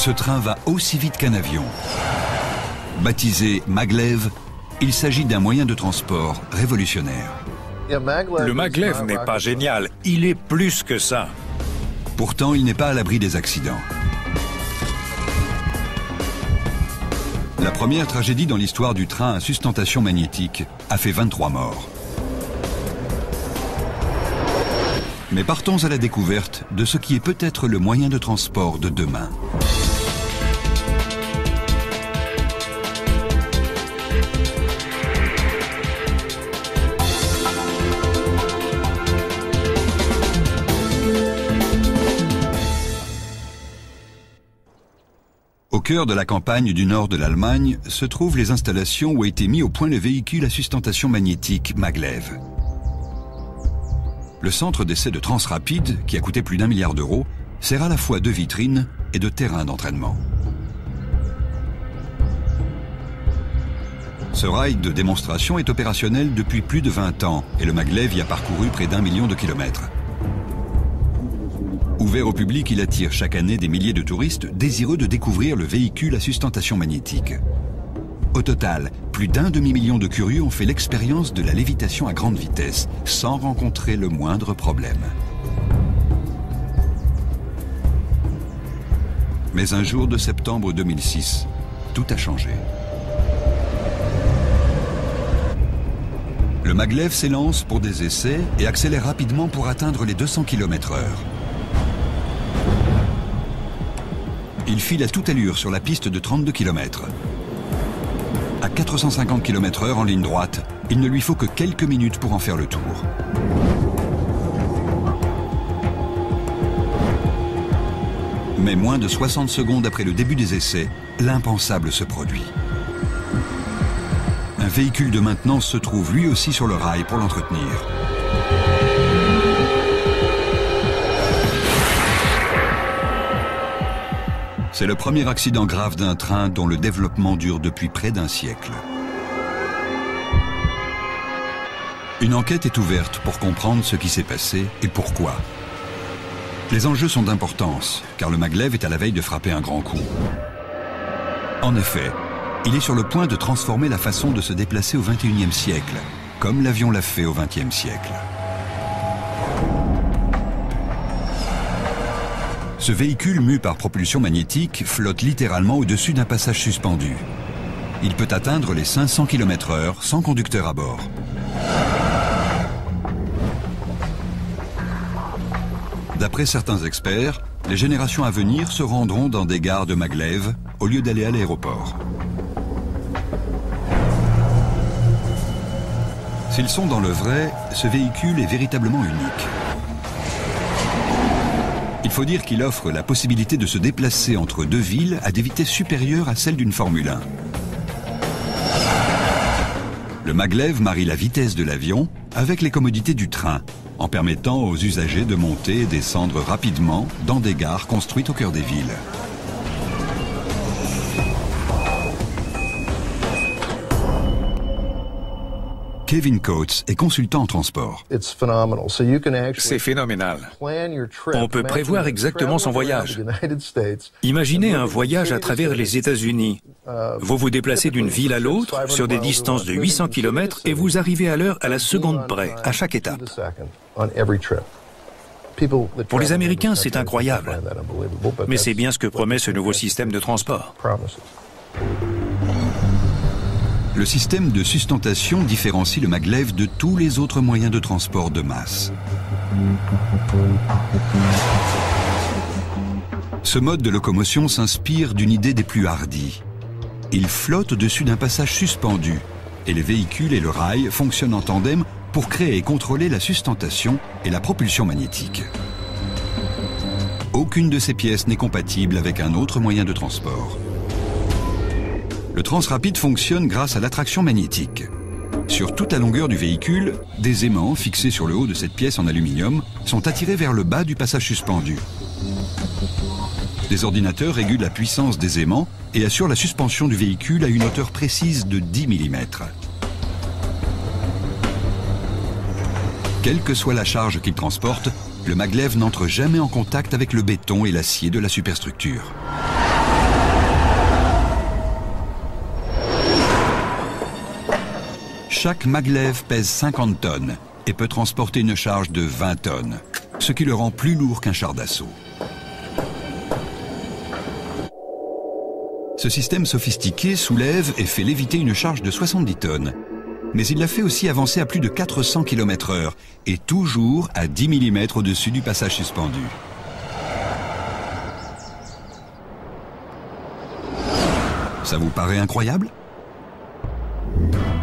Ce train va aussi vite qu'un avion. Baptisé Maglev, il s'agit d'un moyen de transport révolutionnaire. Le Maglev n'est pas génial, il est plus que ça. Pourtant, il n'est pas à l'abri des accidents. La première tragédie dans l'histoire du train à sustentation magnétique a fait 23 morts. Mais partons à la découverte de ce qui est peut-être le moyen de transport de demain. Au cœur de la campagne du nord de l'Allemagne se trouvent les installations où a été mis au point le véhicule à sustentation magnétique Maglev. Le centre d'essai de Transrapid, qui a coûté plus d'1 milliard d'euros, sert à la fois de vitrine et de terrain d'entraînement. Ce rail de démonstration est opérationnel depuis plus de 20 ans et le Maglev y a parcouru près d'1 million de kilomètres. Ouvert au public, il attire chaque année des milliers de touristes désireux de découvrir le véhicule à sustentation magnétique. Au total, plus d'1 demi-million de curieux ont fait l'expérience de la lévitation à grande vitesse, sans rencontrer le moindre problème. Mais un jour de septembre 2006, tout a changé. Le Maglev s'élance pour des essais et accélère rapidement pour atteindre les 200 km/h. Il file à toute allure sur la piste de 32 km. À 450 km/h en ligne droite, il ne lui faut que quelques minutes pour en faire le tour. Mais moins de 60 secondes après le début des essais, l'impensable se produit. Un véhicule de maintenance se trouve lui aussi sur le rail pour l'entretenir. C'est le premier accident grave d'un train dont le développement dure depuis près d'1 siècle. Une enquête est ouverte pour comprendre ce qui s'est passé et pourquoi. Les enjeux sont d'importance, car le Maglev est à la veille de frapper un grand coup. En effet, il est sur le point de transformer la façon de se déplacer au XXIe siècle, comme l'avion l'a fait au XXe siècle. Ce véhicule mu par propulsion magnétique flotte littéralement au-dessus d'un passage suspendu. Il peut atteindre les 500 km/h sans conducteur à bord. D'après certains experts, les générations à venir se rendront dans des gares de Maglev au lieu d'aller à l'aéroport. S'ils sont dans le vrai, ce véhicule est véritablement unique. Il faut dire qu'il offre la possibilité de se déplacer entre deux villes à des vitesses supérieures à celles d'une Formule 1. Le Maglev marie la vitesse de l'avion avec les commodités du train, en permettant aux usagers de monter et descendre rapidement dans des gares construites au cœur des villes. Kevin Coates est consultant en transport. C'est phénoménal. On peut prévoir exactement son voyage. Imaginez un voyage à travers les États-Unis. Vous vous déplacez d'une ville à l'autre sur des distances de 800 km et vous arrivez à l'heure à la seconde près, à chaque étape. Pour les Américains, c'est incroyable. Mais c'est bien ce que promet ce nouveau système de transport. Le système de sustentation différencie le Maglev de tous les autres moyens de transport de masse. Ce mode de locomotion s'inspire d'une idée des plus hardies. Il flotte au-dessus d'un passage suspendu et les véhicules et le rail fonctionnent en tandem pour créer et contrôler la sustentation et la propulsion magnétique. Aucune de ces pièces n'est compatible avec un autre moyen de transport. Le Transrapid fonctionne grâce à l'attraction magnétique. Sur toute la longueur du véhicule, des aimants fixés sur le haut de cette pièce en aluminium sont attirés vers le bas du passage suspendu. Des ordinateurs régulent la puissance des aimants et assurent la suspension du véhicule à une hauteur précise de 10 mm. Quelle que soit la charge qu'il transporte, le Maglev n'entre jamais en contact avec le béton et l'acier de la superstructure. Chaque maglev pèse 50 tonnes et peut transporter une charge de 20 tonnes, ce qui le rend plus lourd qu'un char d'assaut. Ce système sophistiqué soulève et fait léviter une charge de 70 tonnes, mais il la fait aussi avancer à plus de 400 km/h et toujours à 10 mm au-dessus du passage suspendu. Ça vous paraît incroyable?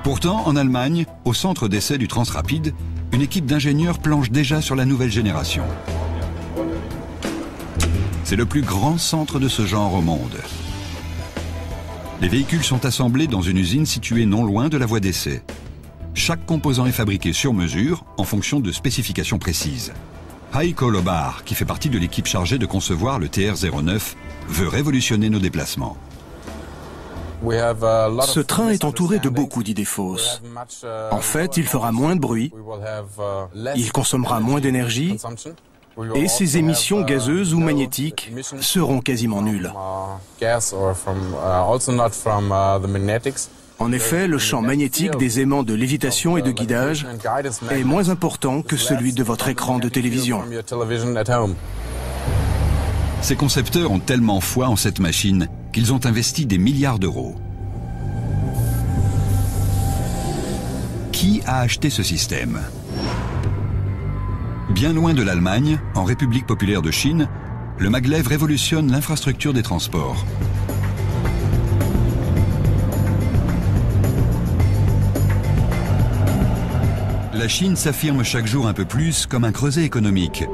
Pourtant, en Allemagne, au centre d'essai du Transrapid, une équipe d'ingénieurs planche déjà sur la nouvelle génération. C'est le plus grand centre de ce genre au monde. Les véhicules sont assemblés dans une usine située non loin de la voie d'essai. Chaque composant est fabriqué sur mesure en fonction de spécifications précises. Heiko Lobar, qui fait partie de l'équipe chargée de concevoir le TR-09, veut révolutionner nos déplacements. Ce train est entouré de beaucoup d'idées fausses. En fait, il fera moins de bruit, il consommera moins d'énergie et ses émissions gazeuses ou magnétiques seront quasiment nulles. En effet, le champ magnétique des aimants de lévitation et de guidage est moins important que celui de votre écran de télévision. Ces concepteurs ont tellement foi en cette machine qu'ils ont investi des milliards d'euros. Qui a acheté ce système? Bien loin de l'Allemagne, en République populaire de Chine, le maglev révolutionne l'infrastructure des transports. La Chine s'affirme chaque jour un peu plus comme un creuset économique,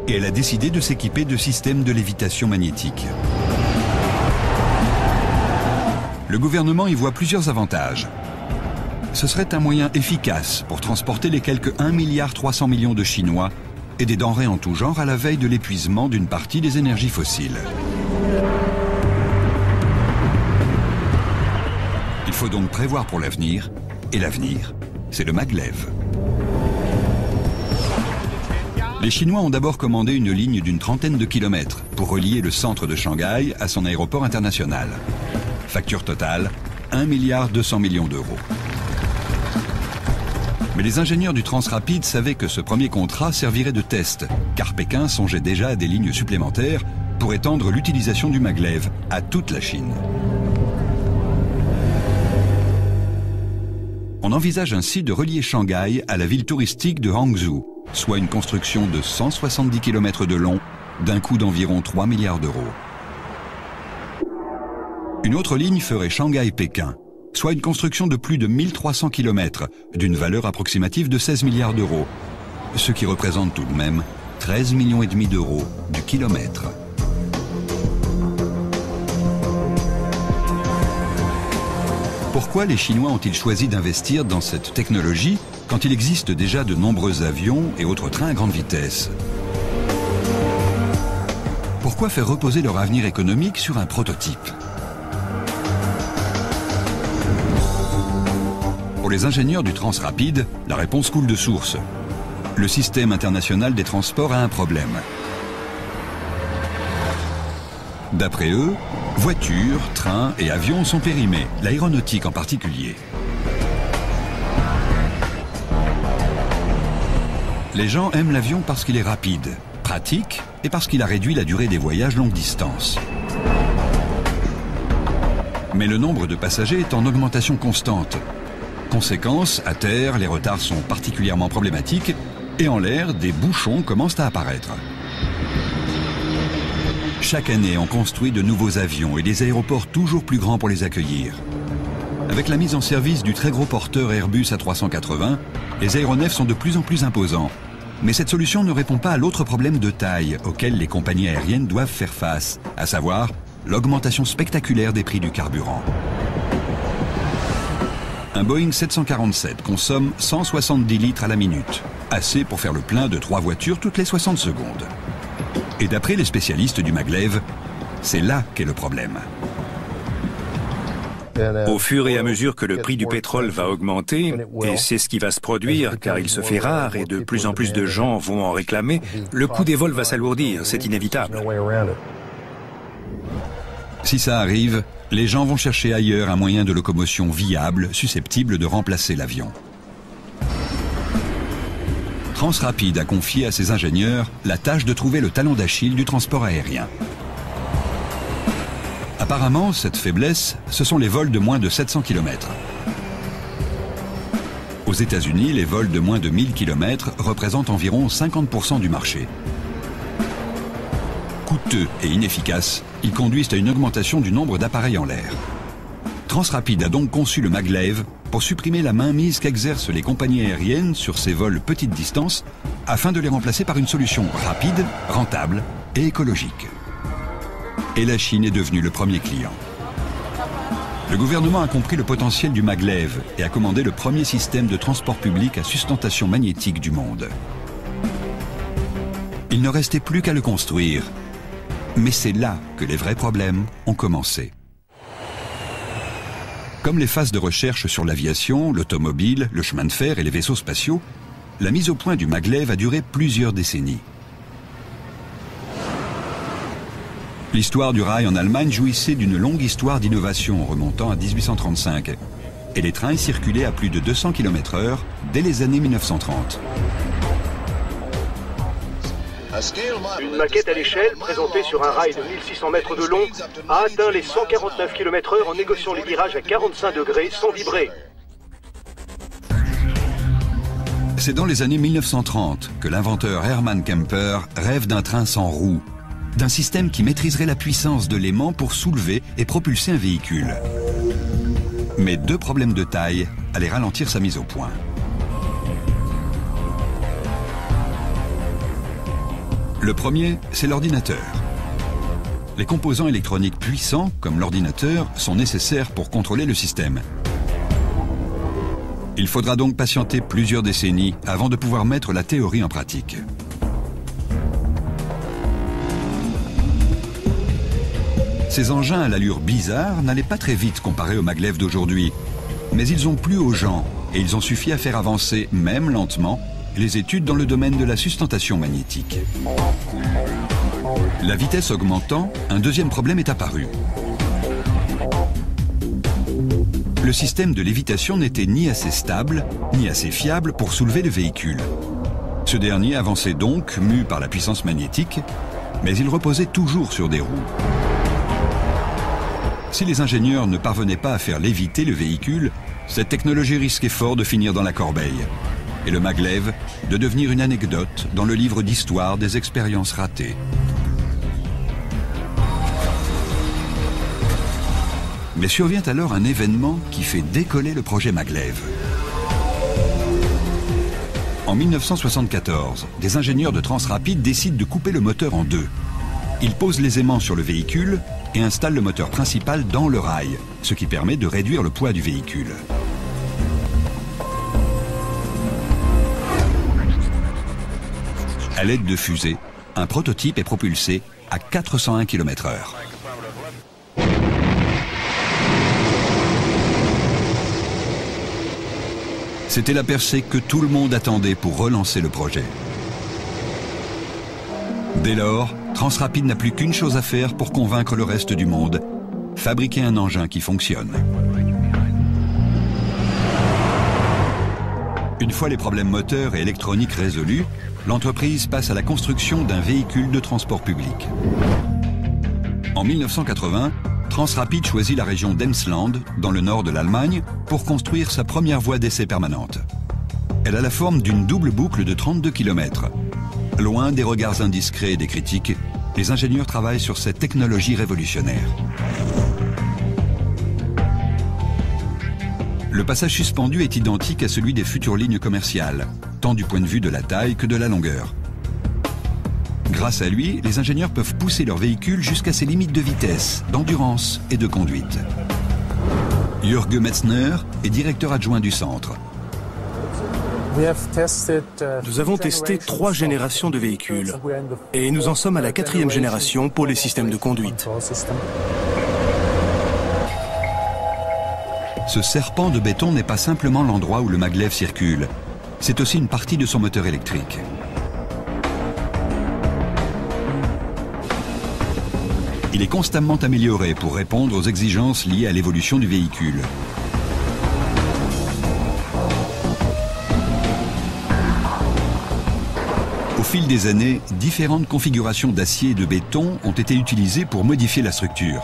et elle a décidé de s'équiper de systèmes de lévitation magnétique. Le gouvernement y voit plusieurs avantages. Ce serait un moyen efficace pour transporter les quelques 1,3 milliard de Chinois et des denrées en tout genre à la veille de l'épuisement d'une partie des énergies fossiles. Il faut donc prévoir pour l'avenir, et l'avenir, c'est le maglev. Les Chinois ont d'abord commandé une ligne d'une trentaine de kilomètres pour relier le centre de Shanghai à son aéroport international. Facture totale, 1,2 milliard d'euros. Mais les ingénieurs du Transrapid savaient que ce premier contrat servirait de test, car Pékin songeait déjà à des lignes supplémentaires pour étendre l'utilisation du maglev à toute la Chine. On envisage ainsi de relier Shanghai à la ville touristique de Hangzhou, soit une construction de 170 km de long, d'un coût d'environ 3 milliards d'euros. Une autre ligne ferait Shanghai-Pékin, soit une construction de plus de 1300 km, d'une valeur approximative de 16 milliards d'euros, ce qui représente tout de même 13,5 millions d'euros du kilomètre. Pourquoi les Chinois ont-ils choisi d'investir dans cette technologie quand il existe déjà de nombreux avions et autres trains à grande vitesse? Pourquoi faire reposer leur avenir économique sur un prototype? Pour les ingénieurs du Transrapid, la réponse coule de source. Le système international des transports a un problème. D'après eux, voitures, trains et avions sont périmés, l'aéronautique en particulier. Les gens aiment l'avion parce qu'il est rapide, pratique et parce qu'il a réduit la durée des voyages longue distance. Mais le nombre de passagers est en augmentation constante. Conséquence, à terre, les retards sont particulièrement problématiques et en l'air, des bouchons commencent à apparaître. Chaque année, on construit de nouveaux avions et des aéroports toujours plus grands pour les accueillir. Avec la mise en service du très gros porteur Airbus A380, les aéronefs sont de plus en plus imposants. Mais cette solution ne répond pas à l'autre problème de taille auquel les compagnies aériennes doivent faire face, à savoir l'augmentation spectaculaire des prix du carburant. Un Boeing 747 consomme 170 litres à la minute, assez pour faire le plein de 3 voitures toutes les 60 secondes. Et d'après les spécialistes du maglev, c'est là qu'est le problème. Au fur et à mesure que le prix du pétrole va augmenter, et c'est ce qui va se produire car il se fait rare et de plus en plus de gens vont en réclamer, le coût des vols va s'alourdir, c'est inévitable. Si ça arrive, les gens vont chercher ailleurs un moyen de locomotion viable, susceptible de remplacer l'avion. Transrapid a confié à ses ingénieurs la tâche de trouver le talon d'Achille du transport aérien. Apparemment, cette faiblesse, ce sont les vols de moins de 700 km. Aux États-Unis, les vols de moins de 1000 km représentent environ 50% du marché. Coûteux et inefficaces, ils conduisent à une augmentation du nombre d'appareils en l'air. Transrapid a donc conçu le maglev pour supprimer la mainmise qu'exercent les compagnies aériennes sur ces vols petite distance afin de les remplacer par une solution rapide, rentable et écologique. Et la Chine est devenue le premier client. Le gouvernement a compris le potentiel du maglev et a commandé le premier système de transport public à sustentation magnétique du monde. Il ne restait plus qu'à le construire. Mais c'est là que les vrais problèmes ont commencé. Comme les phases de recherche sur l'aviation, l'automobile, le chemin de fer et les vaisseaux spatiaux, la mise au point du maglev a duré plusieurs décennies. L'histoire du rail en Allemagne jouissait d'une longue histoire d'innovation remontant à 1835. Et les trains circulaient à plus de 200 km/h dès les années 1930. Une maquette à l'échelle, présentée sur un rail de 1600 mètres de long, a atteint les 149 km/h en négociant les virages à 45 degrés sans vibrer. C'est dans les années 1930 que l'inventeur Hermann Kemper rêve d'un train sans roues, d'un système qui maîtriserait la puissance de l'aimant pour soulever et propulser un véhicule. Mais deux problèmes de taille allaient ralentir sa mise au point. Le premier, c'est l'ordinateur. Les composants électroniques puissants, comme l'ordinateur, sont nécessaires pour contrôler le système. Il faudra donc patienter plusieurs décennies avant de pouvoir mettre la théorie en pratique. Ces engins à l'allure bizarre n'allaient pas très vite comparés aux maglev d'aujourd'hui, mais ils ont plu aux gens et ils ont suffi à faire avancer, même lentement, les études dans le domaine de la sustentation magnétique. La vitesse augmentant, un deuxième problème est apparu. Le système de lévitation n'était ni assez stable, ni assez fiable pour soulever le véhicule. Ce dernier avançait donc, mu par la puissance magnétique, mais il reposait toujours sur des roues. Si les ingénieurs ne parvenaient pas à faire léviter le véhicule, cette technologie risquait fort de finir dans la corbeille. Et le maglev de devenir une anecdote dans le livre d'histoire des expériences ratées. Mais survient alors un événement qui fait décoller le projet maglev. En 1974, des ingénieurs de Transrapid décident de couper le moteur en deux. Ils posent les aimants sur le véhicule et installent le moteur principal dans le rail, ce qui permet de réduire le poids du véhicule. À l'aide de fusées, un prototype est propulsé à 401 km/h. C'était la percée que tout le monde attendait pour relancer le projet. Dès lors, Transrapid n'a plus qu'une chose à faire pour convaincre le reste du monde, fabriquer un engin qui fonctionne. Une fois les problèmes moteurs et électroniques résolus, l'entreprise passe à la construction d'un véhicule de transport public. En 1980, Transrapid choisit la région d'Emsland, dans le nord de l'Allemagne, pour construire sa première voie d'essai permanente. Elle a la forme d'une double boucle de 32 km. Loin des regards indiscrets et des critiques, les ingénieurs travaillent sur cette technologie révolutionnaire. Le passage suspendu est identique à celui des futures lignes commerciales, tant du point de vue de la taille que de la longueur. Grâce à lui, les ingénieurs peuvent pousser leur véhicule jusqu'à ses limites de vitesse, d'endurance et de conduite. Jürg Metzner est directeur adjoint du centre. Nous avons testé 3 générations de véhicules et nous en sommes à la 4e génération pour les systèmes de conduite. Ce serpent de béton n'est pas simplement l'endroit où le maglev circule, c'est aussi une partie de son moteur électrique. Il est constamment amélioré pour répondre aux exigences liées à l'évolution du véhicule. fil des années, différentes configurations d'acier et de béton ont été utilisées pour modifier la structure.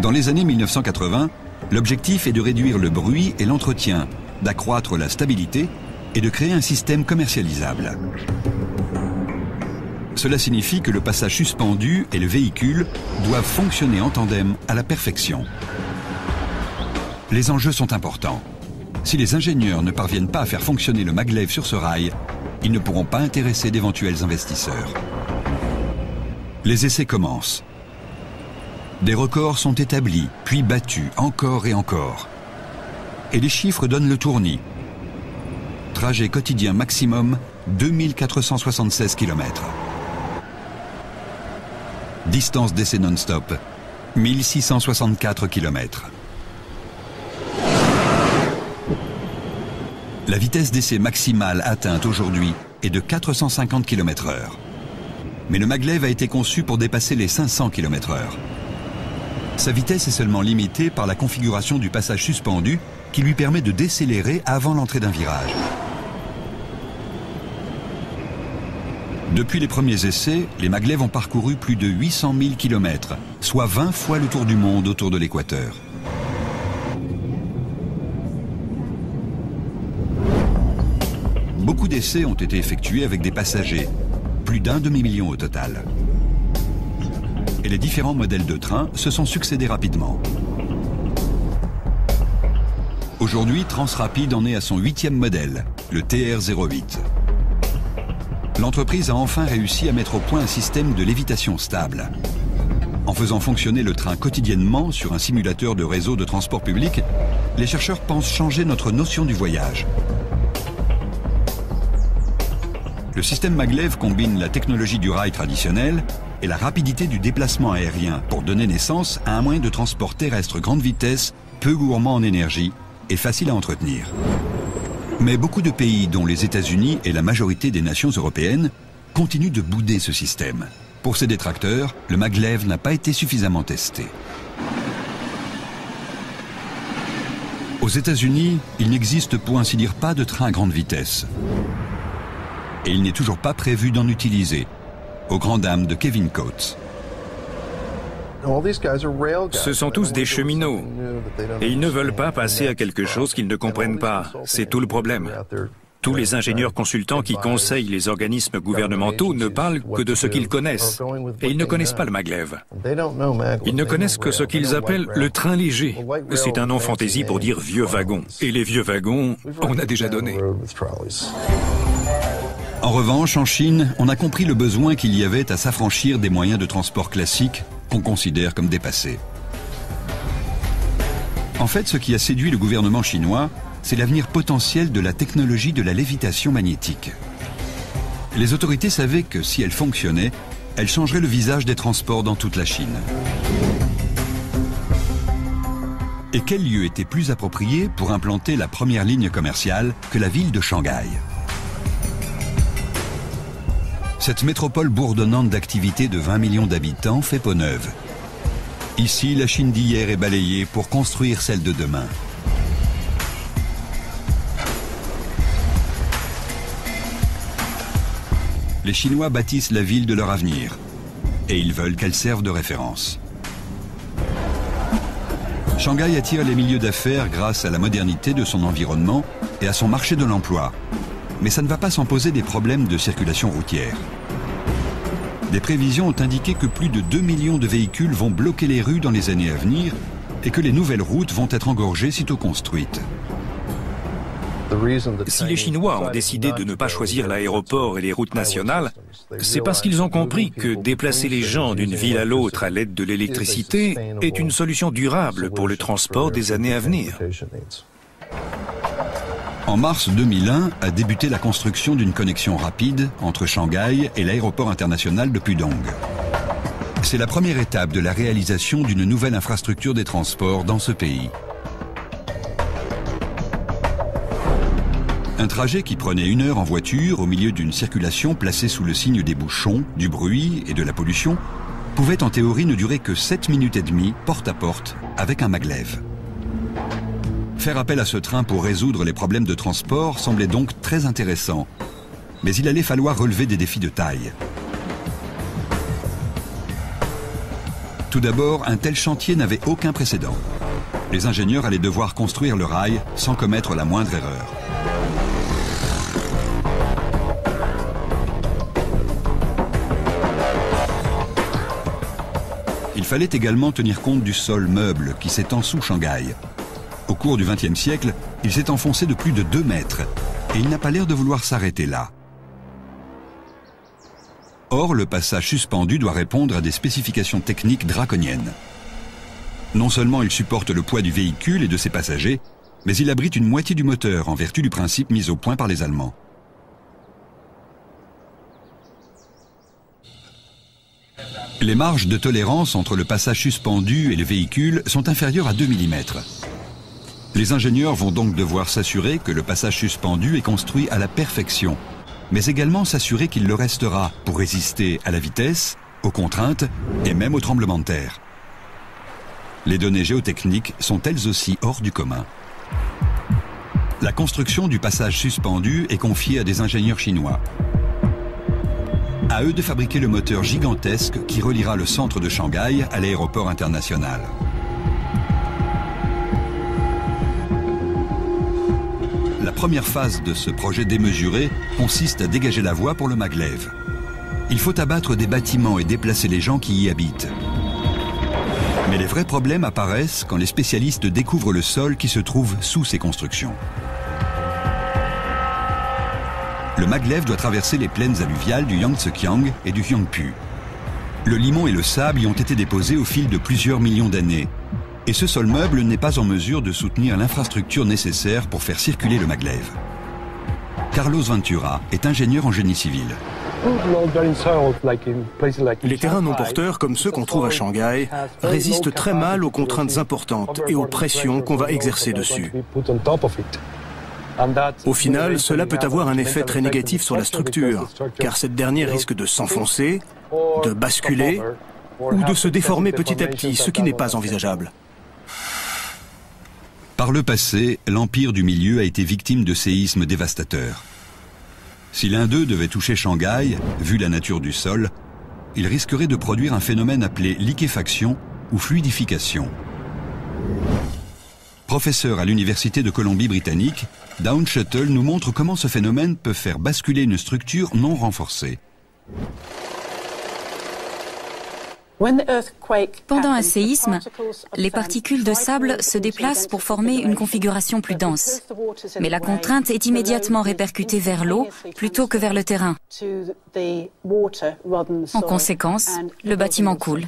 Dans les années 1980, l'objectif est de réduire le bruit et l'entretien, d'accroître la stabilité et de créer un système commercialisable. Cela signifie que le passage suspendu et le véhicule doivent fonctionner en tandem à la perfection. Les enjeux sont importants. Si les ingénieurs ne parviennent pas à faire fonctionner le maglev sur ce rail, ils ne pourront pas intéresser d'éventuels investisseurs. Les essais commencent. Des records sont établis, puis battus, encore et encore. Et les chiffres donnent le tournis. Trajet quotidien maximum, 2476 km. Distance d'essai non-stop, 1664 km. La vitesse d'essai maximale atteinte aujourd'hui est de 450 km/h. Mais le maglev a été conçu pour dépasser les 500 km/h. Sa vitesse est seulement limitée par la configuration du passage suspendu qui lui permet de décélérer avant l'entrée d'un virage. Depuis les premiers essais, les maglevs ont parcouru plus de 800 000 km, soit 20 fois le tour du monde autour de l'équateur. Beaucoup d'essais ont été effectués avec des passagers, plus d'1 demi-million au total. Et les différents modèles de trains se sont succédés rapidement. Aujourd'hui, Transrapid en est à son 8e modèle, le TR-08. L'entreprise a enfin réussi à mettre au point un système de lévitation stable. En faisant fonctionner le train quotidiennement sur un simulateur de réseau de transport public, les chercheurs pensent changer notre notion du voyage. Le système maglev combine la technologie du rail traditionnel et la rapidité du déplacement aérien pour donner naissance à un moyen de transport terrestre grande vitesse, peu gourmand en énergie et facile à entretenir. Mais beaucoup de pays, dont les États-Unis et la majorité des nations européennes, continuent de bouder ce système. Pour ses détracteurs, le maglev n'a pas été suffisamment testé. Aux États-Unis, il n'existe pour ainsi dire pas de train à grande vitesse. Et il n'est toujours pas prévu d'en utiliser, aux grandes dames de Kevin Coates. Ce sont tous des cheminots et ils ne veulent pas passer à quelque chose qu'ils ne comprennent pas. C'est tout le problème. Tous les ingénieurs consultants qui conseillent les organismes gouvernementaux ne parlent que de ce qu'ils connaissent. Et ils ne connaissent pas le maglev. Ils ne connaissent que ce qu'ils appellent le train léger. C'est un nom fantaisie pour dire vieux wagon. Et les vieux wagons, on a déjà donné. En revanche, en Chine, on a compris le besoin qu'il y avait à s'affranchir des moyens de transport classiques qu'on considère comme dépassés. En fait, ce qui a séduit le gouvernement chinois, c'est l'avenir potentiel de la technologie de la lévitation magnétique. Les autorités savaient que si elle fonctionnait, elle changerait le visage des transports dans toute la Chine. Et quel lieu était plus approprié pour implanter la première ligne commerciale que la ville de Shanghai ? Cette métropole bourdonnante d'activités de 20 millions d'habitants fait peau neuve. Ici, la Chine d'hier est balayée pour construire celle de demain. Les Chinois bâtissent la ville de leur avenir et ils veulent qu'elle serve de référence. Shanghai attire les milieux d'affaires grâce à la modernité de son environnement et à son marché de l'emploi. Mais ça ne va pas sans poser des problèmes de circulation routière. Des prévisions ont indiqué que plus de 2 millions de véhicules vont bloquer les rues dans les années à venir et que les nouvelles routes vont être engorgées sitôt construites. Si les Chinois ont décidé de ne pas choisir l'aéroport et les routes nationales, c'est parce qu'ils ont compris que déplacer les gens d'une ville à l'autre à l'aide de l'électricité est une solution durable pour le transport des années à venir. En mars 2001 a débuté la construction d'une connexion rapide entre Shanghai et l'aéroport international de Pudong. C'est la première étape de la réalisation d'une nouvelle infrastructure des transports dans ce pays. Un trajet qui prenait 1 heure en voiture au milieu d'une circulation placée sous le signe des bouchons, du bruit et de la pollution pouvait en théorie ne durer que 7 minutes et demie porte à porte avec un maglev. Faire appel à ce train pour résoudre les problèmes de transport semblait donc très intéressant. Mais il allait falloir relever des défis de taille. Tout d'abord, un tel chantier n'avait aucun précédent. Les ingénieurs allaient devoir construire le rail sans commettre la moindre erreur. Il fallait également tenir compte du sol meuble qui s'étend sous Shanghai. Au cours du XXe siècle, il s'est enfoncé de plus de 2 mètres et il n'a pas l'air de vouloir s'arrêter là. Or, le passage suspendu doit répondre à des spécifications techniques draconiennes. Non seulement il supporte le poids du véhicule et de ses passagers, mais il abrite une moitié du moteur en vertu du principe mis au point par les Allemands. Les marges de tolérance entre le passage suspendu et le véhicule sont inférieures à 2 mm. Les ingénieurs vont donc devoir s'assurer que le passage suspendu est construit à la perfection, mais également s'assurer qu'il le restera pour résister à la vitesse, aux contraintes et même aux tremblements de terre. Les données géotechniques sont elles aussi hors du commun. La construction du passage suspendu est confiée à des ingénieurs chinois. À eux de fabriquer le moteur gigantesque qui reliera le centre de Shanghai à l'aéroport international. La première phase de ce projet démesuré consiste à dégager la voie pour le maglev. Il faut abattre des bâtiments et déplacer les gens qui y habitent. Mais les vrais problèmes apparaissent quand les spécialistes découvrent le sol qui se trouve sous ces constructions. Le maglev doit traverser les plaines alluviales du Yangtze-Kiang et du Huangpu. Le limon et le sable y ont été déposés au fil de plusieurs millions d'années. Et ce sol meuble n'est pas en mesure de soutenir l'infrastructure nécessaire pour faire circuler le maglev. Carlos Ventura est ingénieur en génie civil. Les terrains non porteurs, comme ceux qu'on trouve à Shanghai, résistent très mal aux contraintes importantes et aux pressions qu'on va exercer dessus. Au final, cela peut avoir un effet très négatif sur la structure, car cette dernière risque de s'enfoncer, de basculer ou de se déformer petit à petit, ce qui n'est pas envisageable. Par le passé, l'Empire du Milieu a été victime de séismes dévastateurs. Si l'un d'eux devait toucher Shanghai, vu la nature du sol, il risquerait de produire un phénomène appelé liquéfaction ou fluidification. Professeur à l'Université de Colombie-Britannique, Dawn Shuttle nous montre comment ce phénomène peut faire basculer une structure non renforcée. Pendant un séisme, les particules de sable se déplacent pour former une configuration plus dense. Mais la contrainte est immédiatement répercutée vers l'eau plutôt que vers le terrain. En conséquence, le bâtiment coule.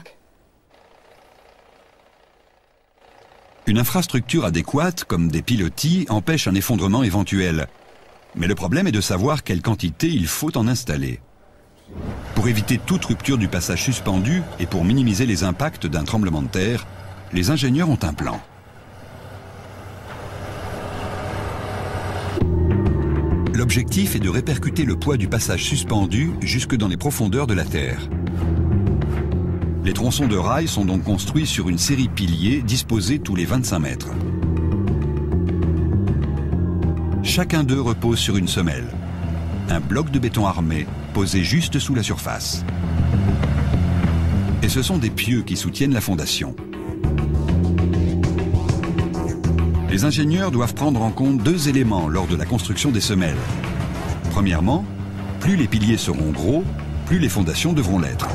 Une infrastructure adéquate, comme des pilotis, empêche un effondrement éventuel. Mais le problème est de savoir quelle quantité il faut en installer. Pour éviter toute rupture du passage suspendu et pour minimiser les impacts d'un tremblement de terre, les ingénieurs ont un plan. L'objectif est de répercuter le poids du passage suspendu jusque dans les profondeurs de la Terre. Les tronçons de rail sont donc construits sur une série piliers disposés tous les 25 mètres. Chacun d'eux repose sur une semelle, un bloc de béton armé posé juste sous la surface. Et ce sont des pieux qui soutiennent la fondation. Les ingénieurs doivent prendre en compte 2 éléments lors de la construction des semelles. Premièrement, plus les piliers seront gros, plus les fondations devront l'être.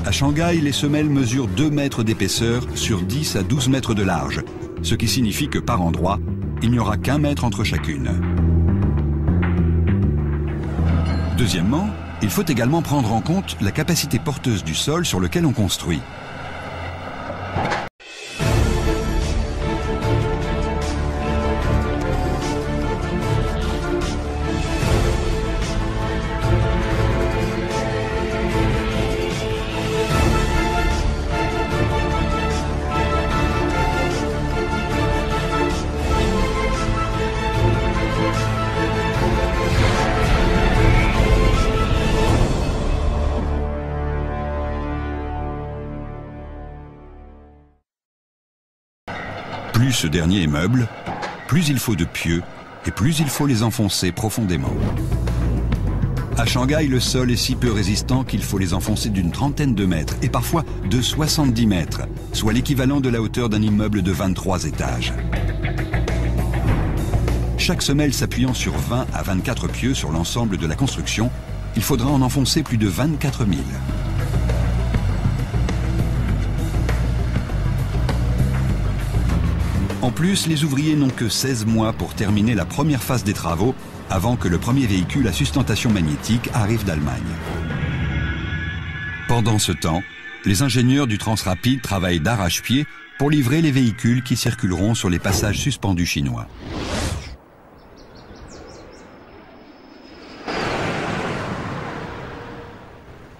À Shanghai, les semelles mesurent 2 mètres d'épaisseur sur 10 à 12 mètres de large, ce qui signifie que par endroit, il n'y aura qu'1 mètre entre chacune. Deuxièmement, il faut également prendre en compte la capacité porteuse du sol sur lequel on construit. Plus ce dernier est meuble, plus il faut de pieux et plus il faut les enfoncer profondément. À Shanghai, le sol est si peu résistant qu'il faut les enfoncer d'une trentaine de mètres et parfois de 70 mètres, soit l'équivalent de la hauteur d'un immeuble de 23 étages. Chaque semelle s'appuyant sur 20 à 24 pieux sur l'ensemble de la construction, il faudra en enfoncer plus de 24 000. En plus, les ouvriers n'ont que 16 mois pour terminer la première phase des travaux avant que le premier véhicule à sustentation magnétique arrive d'Allemagne. Pendant ce temps, les ingénieurs du Transrapid travaillent d'arrache-pied pour livrer les véhicules qui circuleront sur les passages suspendus chinois.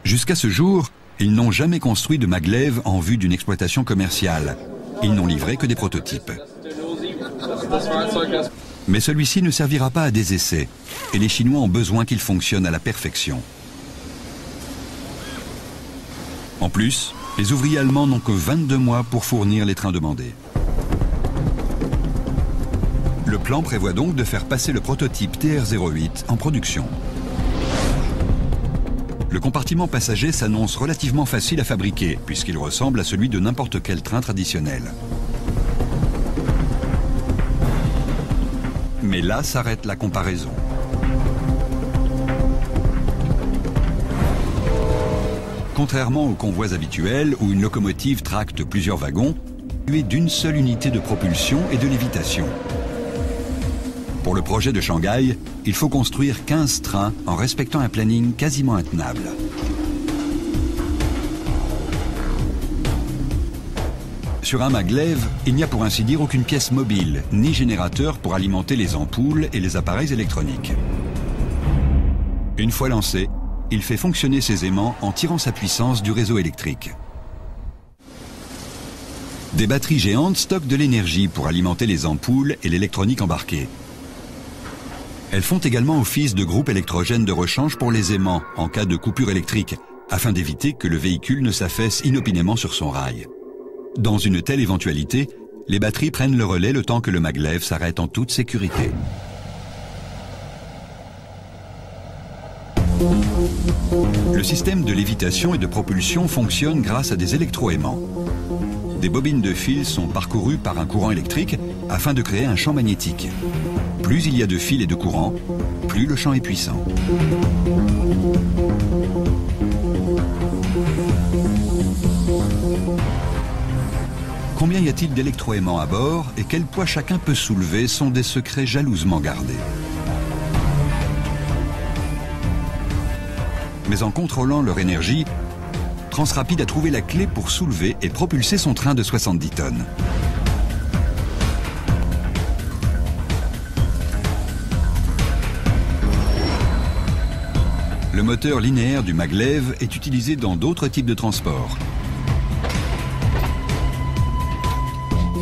Jusqu'à ce jour, ils n'ont jamais construit de maglev en vue d'une exploitation commerciale. Ils n'ont livré que des prototypes. Mais celui-ci ne servira pas à des essais, et les Chinois ont besoin qu'il fonctionne à la perfection. En plus, les ouvriers allemands n'ont que 22 mois pour fournir les trains demandés. Le plan prévoit donc de faire passer le prototype TR-08 en production. Le compartiment passager s'annonce relativement facile à fabriquer, puisqu'il ressemble à celui de n'importe quel train traditionnel. Mais là s'arrête la comparaison. Contrairement aux convois habituels où une locomotive tracte plusieurs wagons, il est d'une seule unité de propulsion et de lévitation. Pour le projet de Shanghai, il faut construire 15 trains en respectant un planning quasiment intenable. Sur un maglev, il n'y a pour ainsi dire aucune pièce mobile, ni générateur pour alimenter les ampoules et les appareils électroniques. Une fois lancé, il fait fonctionner ses aimants en tirant sa puissance du réseau électrique. Des batteries géantes stockent de l'énergie pour alimenter les ampoules et l'électronique embarquée. Elles font également office de groupe électrogène de rechange pour les aimants en cas de coupure électrique, afin d'éviter que le véhicule ne s'affaisse inopinément sur son rail. Dans une telle éventualité, les batteries prennent le relais le temps que le maglev s'arrête en toute sécurité. Le système de lévitation et de propulsion fonctionne grâce à des électroaimants. Des bobines de fil sont parcourues par un courant électrique afin de créer un champ magnétique. Plus il y a de fils et de courants, plus le champ est puissant. Combien y a-t-il d'électroaimants à bord et quel poids chacun peut soulever sont des secrets jalousement gardés. Mais en contrôlant leur énergie, Transrapid a trouvé la clé pour soulever et propulser son train de 70 tonnes. Le moteur linéaire du maglev est utilisé dans d'autres types de transports.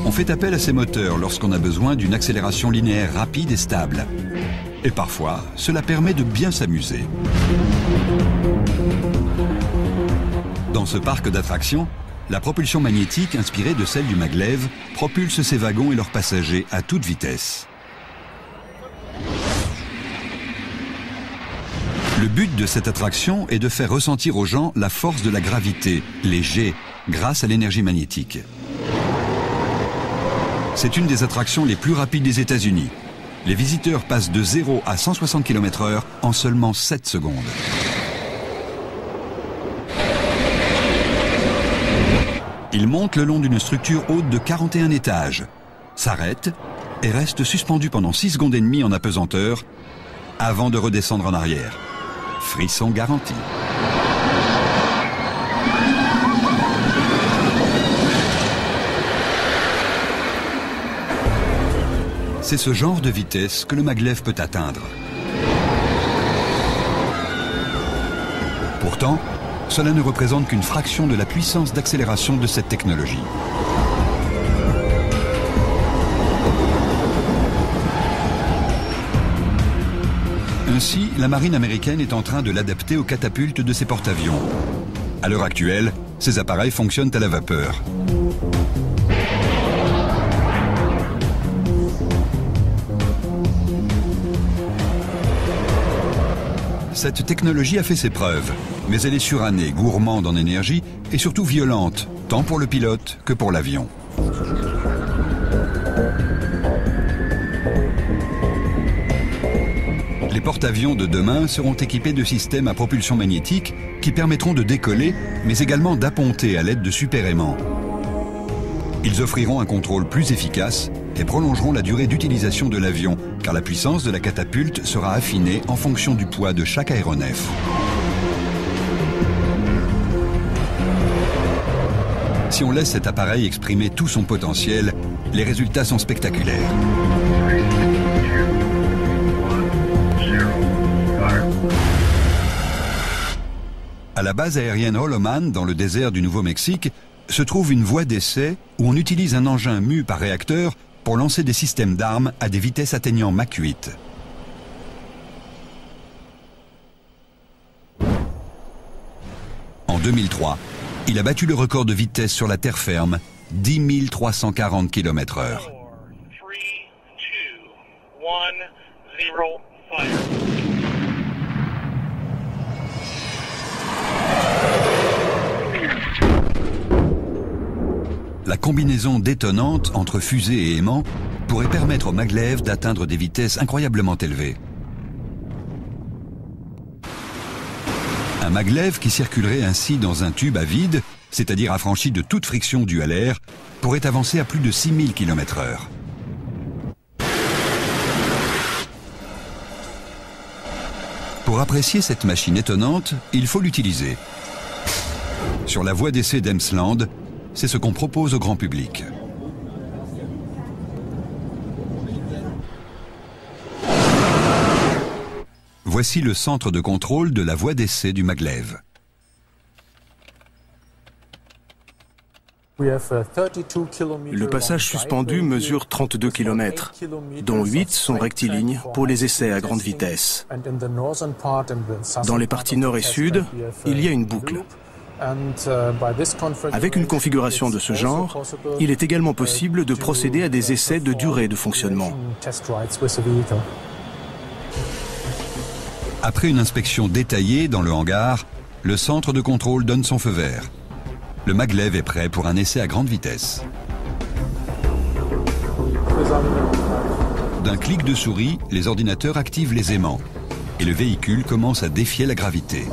On fait appel à ces moteurs lorsqu'on a besoin d'une accélération linéaire rapide et stable. Et parfois, cela permet de bien s'amuser. Dans ce parc d'attractions, la propulsion magnétique, inspirée de celle du maglev, propulse ses wagons et leurs passagers à toute vitesse. Le but de cette attraction est de faire ressentir aux gens la force de la gravité, les G, grâce à l'énergie magnétique. C'est une des attractions les plus rapides des États-Unis. Les visiteurs passent de 0 à 160 km/h en seulement 7 secondes. Ils montent le long d'une structure haute de 41 étages, s'arrêtent et restent suspendus pendant 6 secondes et demie en apesanteur avant de redescendre en arrière. Frisson garanti. C'est ce genre de vitesse que le maglev peut atteindre. Pourtant, cela ne représente qu'une fraction de la puissance d'accélération de cette technologie. Ainsi, la marine américaine est en train de l'adapter aux catapultes de ses porte-avions. À l'heure actuelle, ces appareils fonctionnent à la vapeur. Cette technologie a fait ses preuves, mais elle est surannée, gourmande en énergie et surtout violente, tant pour le pilote que pour l'avion. Les porte-avions de demain seront équipés de systèmes à propulsion magnétique qui permettront de décoller, mais également d'apponter à l'aide de super-aimants. Ils offriront un contrôle plus efficace et prolongeront la durée d'utilisation de l'avion, car la puissance de la catapulte sera affinée en fonction du poids de chaque aéronef. Si on laisse cet appareil exprimer tout son potentiel, les résultats sont spectaculaires. À la base aérienne Holloman, dans le désert du Nouveau-Mexique, se trouve une voie d'essai où on utilise un engin mu par réacteur pour lancer des systèmes d'armes à des vitesses atteignant Mach 8. En 2003, il a battu le record de vitesse sur la terre ferme, 10 340 km/h. La combinaison détonnante entre fusée et aimant pourrait permettre au maglev d'atteindre des vitesses incroyablement élevées. Un maglev qui circulerait ainsi dans un tube à vide, c'est-à-dire affranchi de toute friction due à l'air, pourrait avancer à plus de 6000 km/h. Pour apprécier cette machine étonnante, il faut l'utiliser. Sur la voie d'essai d'Emsland, c'est ce qu'on propose au grand public. Voici le centre de contrôle de la voie d'essai du maglev. Le passage suspendu mesure 32 km, dont 8 sont rectilignes pour les essais à grande vitesse. Dans les parties nord et sud, il y a une boucle. Avec une configuration de ce genre, il est également possible de procéder à des essais de durée de fonctionnement. Après une inspection détaillée dans le hangar, le centre de contrôle donne son feu vert. Le maglev est prêt pour un essai à grande vitesse. D'un clic de souris, les ordinateurs activent les aimants et le véhicule commence à défier la gravité.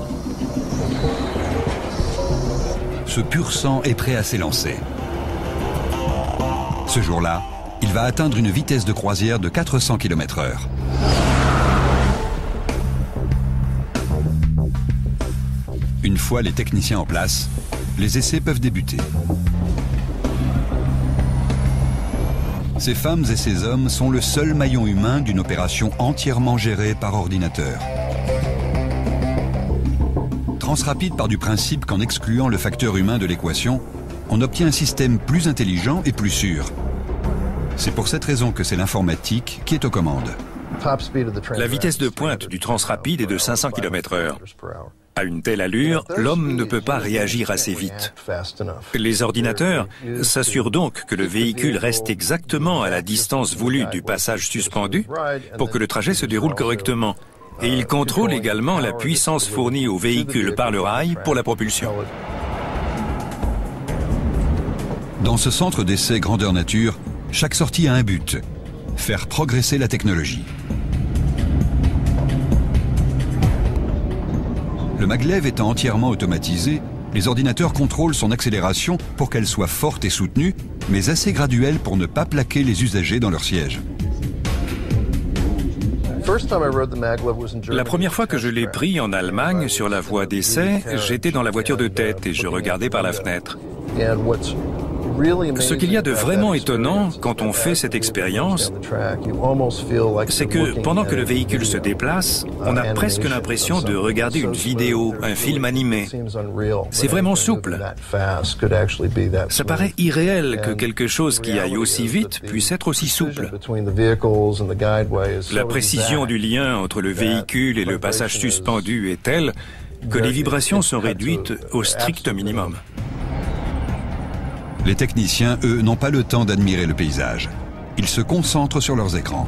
Ce pur sang est prêt à s'élancer. Ce jour-là, il va atteindre une vitesse de croisière de 400 km/h. Une fois les techniciens en place, les essais peuvent débuter. Ces femmes et ces hommes sont le seul maillon humain d'une opération entièrement gérée par ordinateur. Transrapide part du principe qu'en excluant le facteur humain de l'équation, on obtient un système plus intelligent et plus sûr. C'est pour cette raison que c'est l'informatique qui est aux commandes. La vitesse de pointe du Transrapide est de 500 km/h. À une telle allure, l'homme ne peut pas réagir assez vite. Les ordinateurs s'assurent donc que le véhicule reste exactement à la distance voulue du passage suspendu pour que le trajet se déroule correctement. Et ils contrôlent également la puissance fournie au véhicule par le rail pour la propulsion. Dans ce centre d'essai grandeur nature, chaque sortie a un but: faire progresser la technologie. Le maglev étant entièrement automatisé, les ordinateurs contrôlent son accélération pour qu'elle soit forte et soutenue, mais assez graduelle pour ne pas plaquer les usagers dans leur siège. La première fois que je l'ai pris en Allemagne sur la voie d'essai, j'étais dans la voiture de tête et je regardais par la fenêtre. Ce qu'il y a de vraiment étonnant quand on fait cette expérience, c'est que pendant que le véhicule se déplace, on a presque l'impression de regarder une vidéo, un film animé. C'est vraiment souple. Ça paraît irréel que quelque chose qui aille aussi vite puisse être aussi souple. La précision du lien entre le véhicule et le passage suspendu est telle que les vibrations sont réduites au strict minimum. Les techniciens, eux, n'ont pas le temps d'admirer le paysage. Ils se concentrent sur leurs écrans.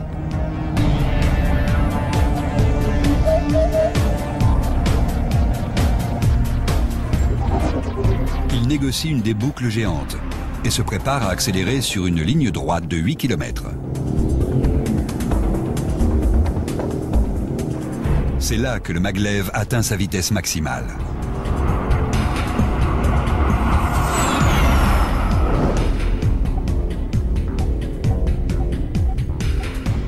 il négocie une des boucles géantes et se prépare à accélérer sur une ligne droite de 8 km. C'est là que le maglev atteint sa vitesse maximale.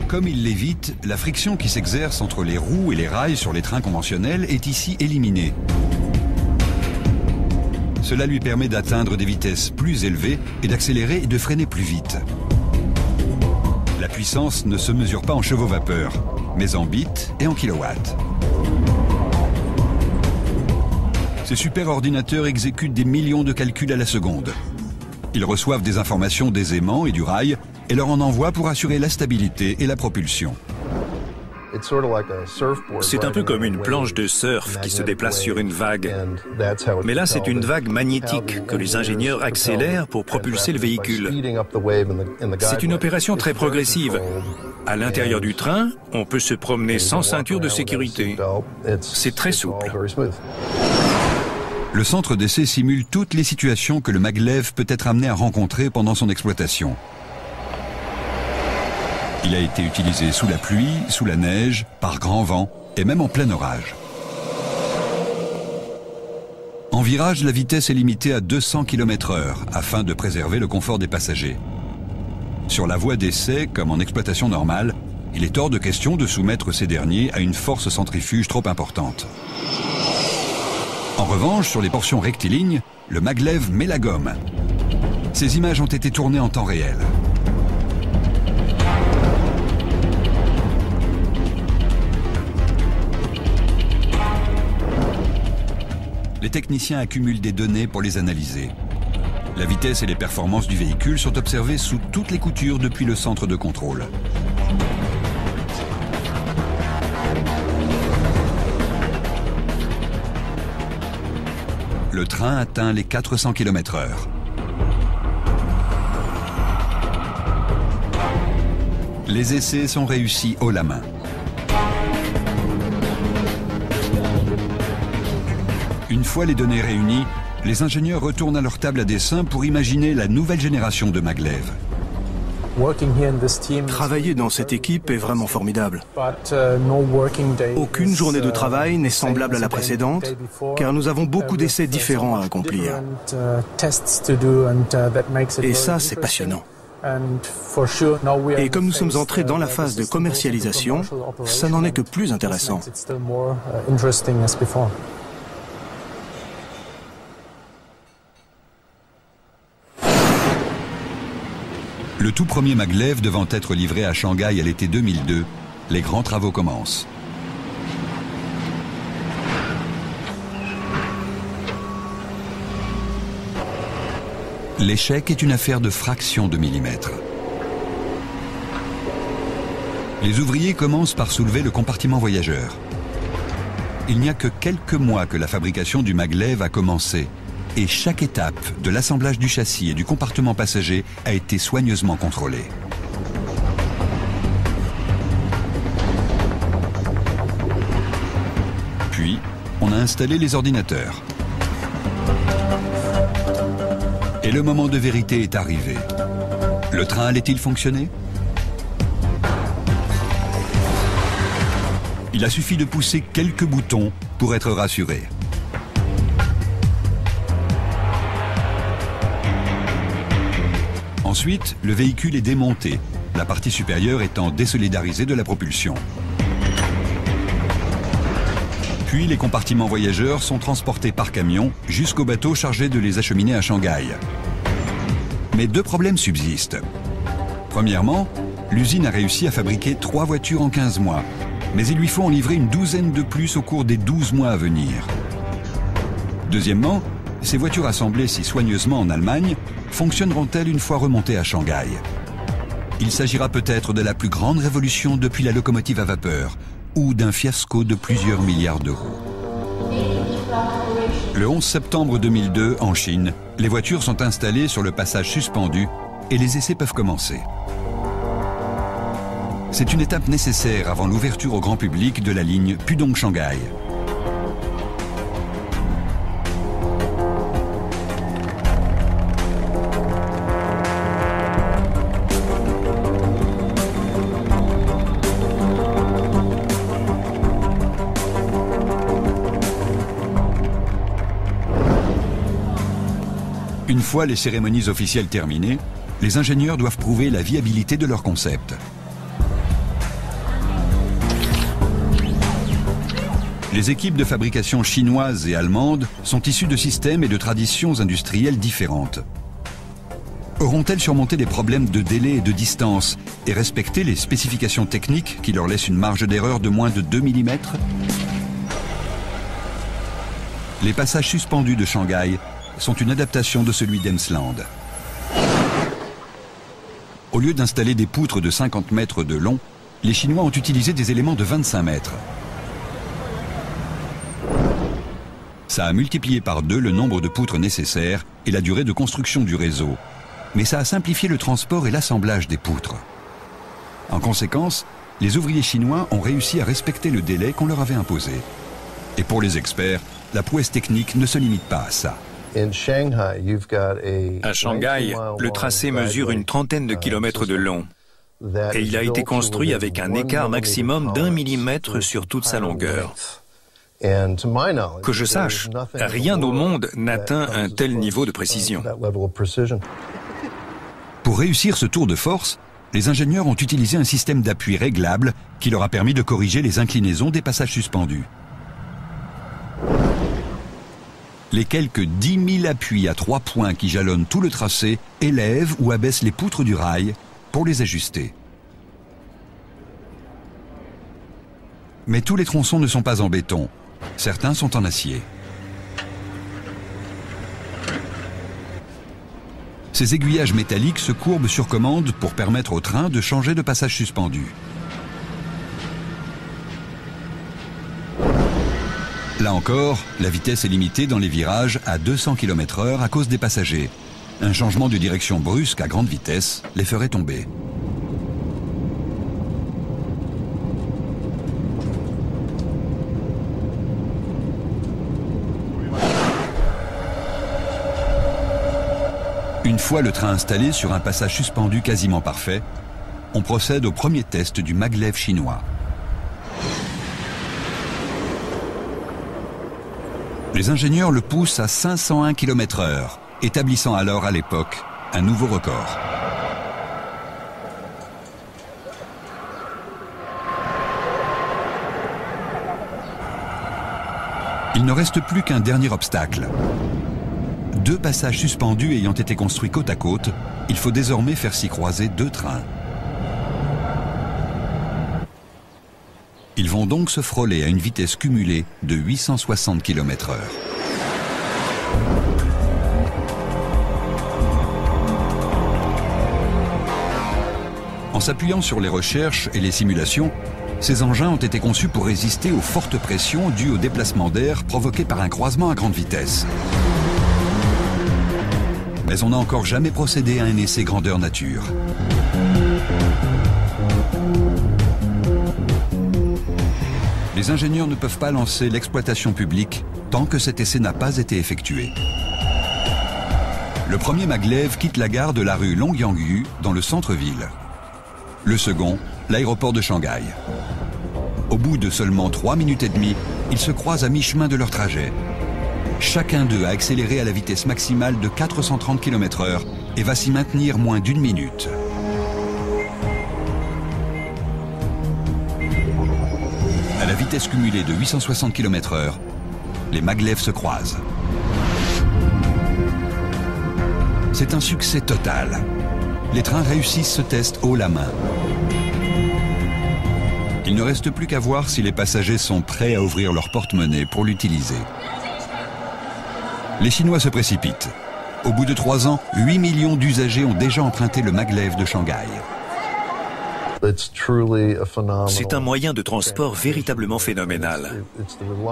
Comme il lévite, la friction qui s'exerce entre les roues et les rails sur les trains conventionnels est ici éliminée. Cela lui permet d'atteindre des vitesses plus élevées et d'accélérer et de freiner plus vite. La puissance ne se mesure pas en chevaux-vapeur, mais en bits et en kilowatts. Ces superordinateurs exécutent des millions de calculs à la seconde. Ils reçoivent des informations des aimants et du rail et leur en envoient pour assurer la stabilité et la propulsion. C'est un peu comme une planche de surf qui se déplace sur une vague. Mais là, c'est une vague magnétique que les ingénieurs accélèrent pour propulser le véhicule. C'est une opération très progressive. À l'intérieur du train, on peut se promener sans ceinture de sécurité. C'est très souple. Le centre d'essai simule toutes les situations que le maglev peut être amené à rencontrer pendant son exploitation. Il a été utilisé sous la pluie, sous la neige, par grand vent et même en plein orage. En virage, la vitesse est limitée à 200 km/h afin de préserver le confort des passagers. Sur la voie d'essai, comme en exploitation normale, il est hors de question de soumettre ces derniers à une force centrifuge trop importante. En revanche, sur les portions rectilignes, le maglev met la gomme. Ces images ont été tournées en temps réel. Les techniciens accumulent des données pour les analyser. La vitesse et les performances du véhicule sont observées sous toutes les coutures depuis le centre de contrôle. Le train atteint les 400 km/h. Les essais sont réussis haut la main. Une fois les données réunies, les ingénieurs retournent à leur table à dessin pour imaginer la nouvelle génération de maglev. Travailler dans cette équipe est vraiment formidable. Aucune journée de travail n'est semblable à la précédente, car nous avons beaucoup d'essais différents à accomplir. Et ça, c'est passionnant. Et comme nous sommes entrés dans la phase de commercialisation, ça n'en est que plus intéressant. Le tout premier maglev devant être livré à Shanghai à l'été 2002, les grands travaux commencent. L'échec est une affaire de fraction de millimètre. Les ouvriers commencent par soulever le compartiment voyageur. Il n'y a que quelques mois que la fabrication du maglev a commencé. Et chaque étape de l'assemblage du châssis et du compartiment passager a été soigneusement contrôlée. Puis, on a installé les ordinateurs. Et le moment de vérité est arrivé. Le train allait-il fonctionner ? Il a suffi de pousser quelques boutons pour être rassuré. Ensuite, le véhicule est démonté, la partie supérieure étant désolidarisée de la propulsion. Puis les compartiments voyageurs sont transportés par camion jusqu'au bateau chargé de les acheminer à Shanghai. Mais deux problèmes subsistent. Premièrement, l'usine a réussi à fabriquer 3 voitures en 15 mois, mais il lui faut en livrer une douzaine de plus au cours des 12 mois à venir. Deuxièmement, ces voitures assemblées si soigneusement en Allemagne fonctionneront-elles une fois remontées à Shanghai? Il s'agira peut-être de la plus grande révolution depuis la locomotive à vapeur ou d'un fiasco de plusieurs milliards d'euros. Le 11 septembre 2002, en Chine, les voitures sont installées sur le passage suspendu et les essais peuvent commencer. C'est une étape nécessaire avant l'ouverture au grand public de la ligne Pudong-Shanghai. Une fois les cérémonies officielles terminées, les ingénieurs doivent prouver la viabilité de leur concept. Les équipes de fabrication chinoises et allemandes sont issues de systèmes et de traditions industrielles différentes. Auront-elles surmonté les problèmes de délai et de distance et respecté les spécifications techniques qui leur laissent une marge d'erreur de moins de 2 mm? Les passages suspendus de Shanghai sont une adaptation de celui d'Emsland. Au lieu d'installer des poutres de 50 mètres de long, les Chinois ont utilisé des éléments de 25 mètres. Ça a multiplié par 2 le nombre de poutres nécessaires et la durée de construction du réseau. Mais ça a simplifié le transport et l'assemblage des poutres. En conséquence, les ouvriers chinois ont réussi à respecter le délai qu'on leur avait imposé. Et pour les experts, la prouesse technique ne se limite pas à ça. À Shanghai, le tracé mesure une trentaine de kilomètres de long. Et il a été construit avec un écart maximum d'1 millimètre sur toute sa longueur. Que je sache, rien au monde n'atteint un tel niveau de précision. Pour réussir ce tour de force, les ingénieurs ont utilisé un système d'appui réglable qui leur a permis de corriger les inclinaisons des passages suspendus. Les quelques 10 000 appuis à 3 points qui jalonnent tout le tracé élèvent ou abaissent les poutres du rail pour les ajuster. Mais tous les tronçons ne sont pas en béton. Certains sont en acier. Ces aiguillages métalliques se courbent sur commande pour permettre au train de changer de passage suspendu. Là encore, la vitesse est limitée dans les virages à 200 km/h à cause des passagers. Un changement de direction brusque à grande vitesse les ferait tomber. Une fois le train installé sur un passage suspendu quasiment parfait, on procède au premier test du maglev chinois. Les ingénieurs le poussent à 501 km/h, établissant alors à l'époque un nouveau record. Il ne reste plus qu'un dernier obstacle. 2 passages suspendus ayant été construits côte à côte, il faut désormais faire s'y croiser 2 trains. Ils vont donc se frôler à une vitesse cumulée de 860 km/h. En s'appuyant sur les recherches et les simulations, ces engins ont été conçus pour résister aux fortes pressions dues au déplacement d'air provoqué par un croisement à grande vitesse. Mais on n'a encore jamais procédé à un essai grandeur nature. Les ingénieurs ne peuvent pas lancer l'exploitation publique tant que cet essai n'a pas été effectué. Le premier maglev quitte la gare de la rue Longyangyu dans le centre-ville. Le second, l'aéroport de Shanghai. Au bout de seulement 3 minutes et demie, ils se croisent à mi-chemin de leur trajet. Chacun d'eux a accéléré à la vitesse maximale de 430 km/h et va s'y maintenir moins d'1 minute. À la vitesse cumulée de 860 km/h, les maglevs se croisent. C'est un succès total. Les trains réussissent ce test haut la main. Il ne reste plus qu'à voir si les passagers sont prêts à ouvrir leur porte-monnaie pour l'utiliser. Les Chinois se précipitent. Au bout de 3 ans, 8 millions d'usagers ont déjà emprunté le maglev de Shanghai. C'est un moyen de transport véritablement phénoménal.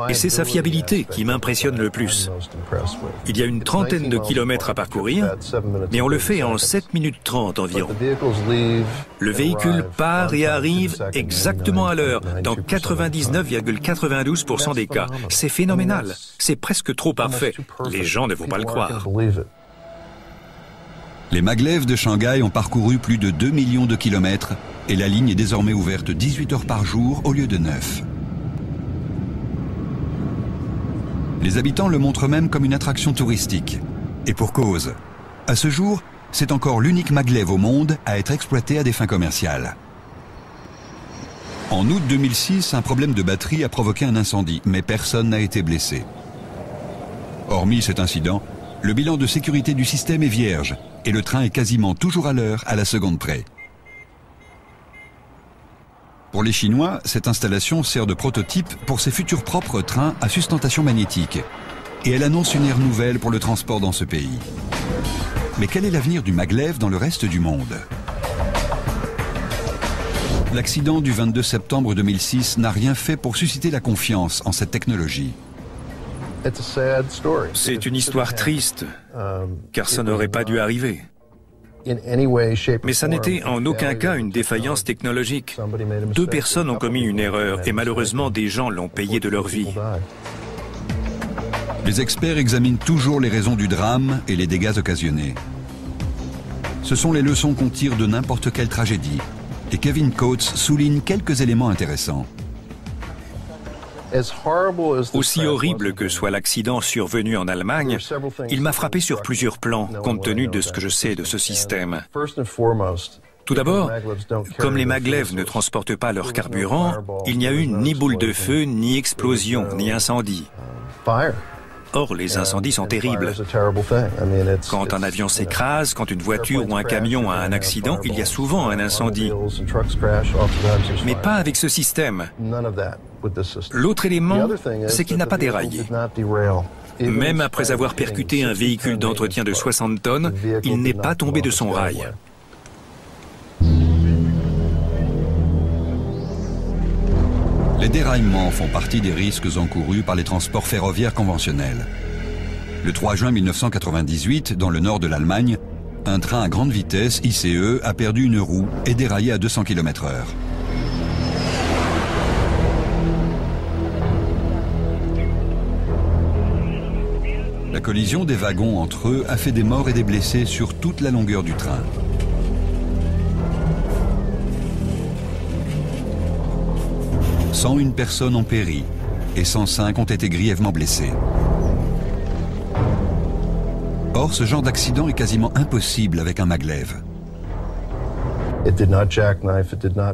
Et c'est sa fiabilité qui m'impressionne le plus. Il y a une trentaine de kilomètres à parcourir, mais on le fait en 7 minutes 30 environ. Le véhicule part et arrive exactement à l'heure, dans 99,92% des cas. C'est phénoménal. C'est presque trop parfait. Les gens ne vont pas le croire. Les maglevs de Shanghai ont parcouru plus de 2 millions de kilomètres et la ligne est désormais ouverte 18 heures par jour au lieu de 9. Les habitants le montrent même comme une attraction touristique. Et pour cause. À ce jour, c'est encore l'unique maglev au monde à être exploité à des fins commerciales. En août 2006, un problème de batterie a provoqué un incendie, mais personne n'a été blessé. Hormis cet incident, le bilan de sécurité du système est vierge et le train est quasiment toujours à l'heure, à la seconde près. Pour les Chinois, cette installation sert de prototype pour ses futurs propres trains à sustentation magnétique. Et elle annonce une ère nouvelle pour le transport dans ce pays. Mais quel est l'avenir du maglev dans le reste du monde? L'accident du 22 septembre 2006 n'a rien fait pour susciter la confiance en cette technologie. C'est une histoire triste, car ça n'aurait pas dû arriver. Mais ça n'était en aucun cas une défaillance technologique. 2 personnes ont commis une erreur et malheureusement des gens l'ont payé de leur vie. Les experts examinent toujours les raisons du drame et les dégâts occasionnés. Ce sont les leçons qu'on tire de n'importe quelle tragédie. Et Kevin Coates souligne quelques éléments intéressants. Aussi horrible que soit l'accident survenu en Allemagne, il m'a frappé sur plusieurs plans, compte tenu de ce que je sais de ce système. Tout d'abord, comme les maglevs ne transportent pas leur carburant, il n'y a eu ni boule de feu, ni explosion, ni incendie. Or, les incendies sont terribles. Quand un avion s'écrase, quand une voiture ou un camion a un accident, il y a souvent un incendie. Mais pas avec ce système. L'autre élément, c'est qu'il n'a pas déraillé. Même après avoir percuté un véhicule d'entretien de 60 tonnes, il n'est pas tombé de son rail. Les déraillements font partie des risques encourus par les transports ferroviaires conventionnels. Le 3 juin 1998, dans le nord de l'Allemagne, un train à grande vitesse, ICE, a perdu une roue et déraillé à 200 km/h. La collision des wagons entre eux a fait des morts et des blessés sur toute la longueur du train. « 101 personnes ont péri et 105 ont été grièvement blessées. Or, ce genre d'accident est quasiment impossible avec un maglev.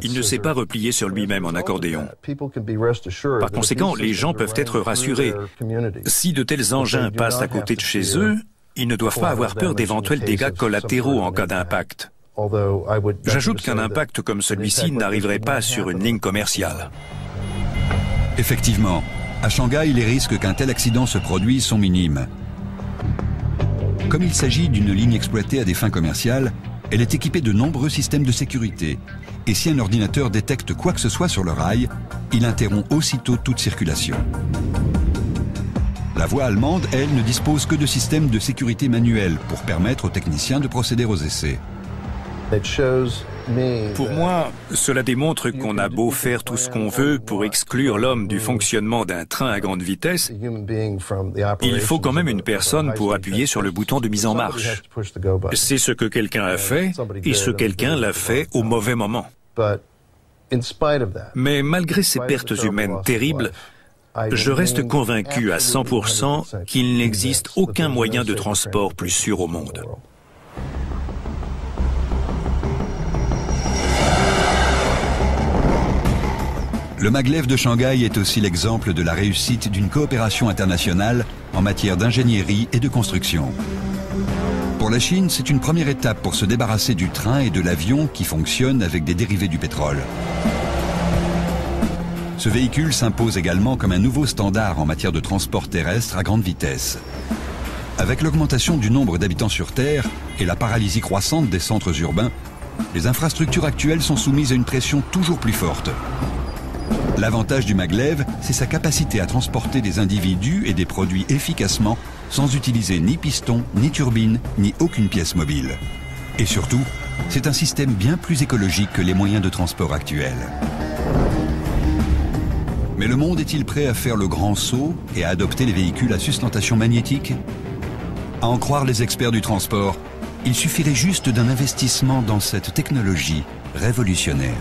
Il ne s'est pas replié sur lui-même en accordéon. Par conséquent, les gens peuvent être rassurés. Si de tels engins passent à côté de chez eux, ils ne doivent pas avoir peur d'éventuels dégâts collatéraux en cas d'impact. J'ajoute qu'un impact comme celui-ci n'arriverait pas sur une ligne commerciale. Effectivement, à Shanghai, les risques qu'un tel accident se produise sont minimes. Comme il s'agit d'une ligne exploitée à des fins commerciales, elle est équipée de nombreux systèmes de sécurité. Et si un ordinateur détecte quoi que ce soit sur le rail, il interrompt aussitôt toute circulation. La voie allemande, elle, ne dispose que de systèmes de sécurité manuels pour permettre aux techniciens de procéder aux essais. Pour moi, cela démontre qu'on a beau faire tout ce qu'on veut pour exclure l'homme du fonctionnement d'un train à grande vitesse, il faut quand même une personne pour appuyer sur le bouton de mise en marche. C'est ce que quelqu'un a fait, et ce quelqu'un l'a fait au mauvais moment. Mais malgré ces pertes humaines terribles, je reste convaincu à 100% qu'il n'existe aucun moyen de transport plus sûr au monde. Le maglev de Shanghai est aussi l'exemple de la réussite d'une coopération internationale en matière d'ingénierie et de construction. Pour la Chine, c'est une première étape pour se débarrasser du train et de l'avion qui fonctionnent avec des dérivés du pétrole. Ce véhicule s'impose également comme un nouveau standard en matière de transport terrestre à grande vitesse. Avec l'augmentation du nombre d'habitants sur Terre et la paralysie croissante des centres urbains, les infrastructures actuelles sont soumises à une pression toujours plus forte. L'avantage du maglev, c'est sa capacité à transporter des individus et des produits efficacement sans utiliser ni piston, ni turbine, ni aucune pièce mobile. Et surtout, c'est un système bien plus écologique que les moyens de transport actuels. Mais le monde est-il prêt à faire le grand saut et à adopter les véhicules à sustentation magnétique? À en croire les experts du transport, il suffirait juste d'un investissement dans cette technologie révolutionnaire.